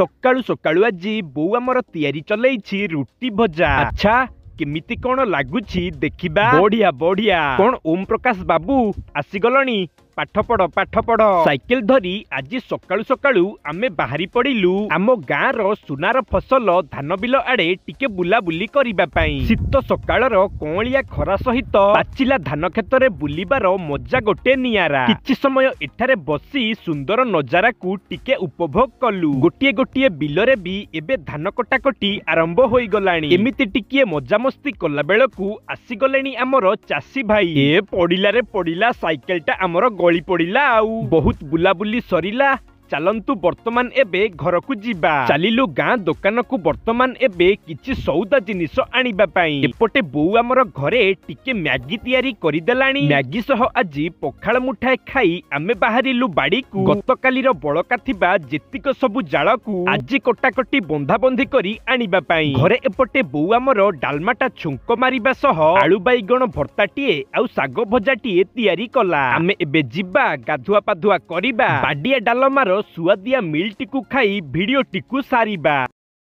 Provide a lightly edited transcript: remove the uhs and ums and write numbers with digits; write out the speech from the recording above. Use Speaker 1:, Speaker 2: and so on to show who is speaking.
Speaker 1: सकाळू सकाळू आजी बोऊ आमर तैयारी चलैछि रुटी भजा। अच्छा केमिति कौन लगुछि देखिबा। बढ़िया बढ़िया। कौन ओम प्रकाश बाबू आसीगलणी पाठ पढ़ साइकेल धरी आज सकाळू सकाळू आमे बाहरी पड़िलु आम गाँव रो सुनार फसल धान बिल आड़े टिके बुलाबुली करिबा पई। शीत सकाळर कोलिया खरा सहित पाचिला धान खेतरे बुलिबार मजा गोटे नियारा। किछि समय एठारे बसी सुंदर नजारा को टिके उपभोग कलु। गोटिए गोटिए बिलरे भी एबे धान कटाकटी आरंभ होई गलानी। एमिति टिके मजा मस्ती कला बेलकू आसी गलेनी आमर चासी भाई। ए पड़िला रे पड़िला साइकेलटा आमर गली पड़िला आउ बहुत बुलाबुली सरिला। चलंतु वर्तमान एबे घर को जीवा। चलिलु गाँ दुकान को वर्तमान एबे किछि सौदा जिनिस आनिबा पई। एपटे बोऊ आमर घरे टिके मैगी तैयारी करि देलानी। मैगी सह आजी पखाळ मुठाए खाई आमे बाहरिलु बाड़ी को। गतकाली रो बळका थिबा जेतिक सबु जाळ को आजी कटाकटी बंधा बंधी करी आनिबा पई। घरे एपटे बोऊ आमर डालमाटा छुंक मारिबा सह आलू बाइगण भर्ताटिए आउ साग भजाटिए तैयारी कला। आमे एबे जीवा गाधुआ पाधुआ करिबा। बाडिया डालमार सुआदिया मिल टिकु खाई वीडियो टिकु सारिबा।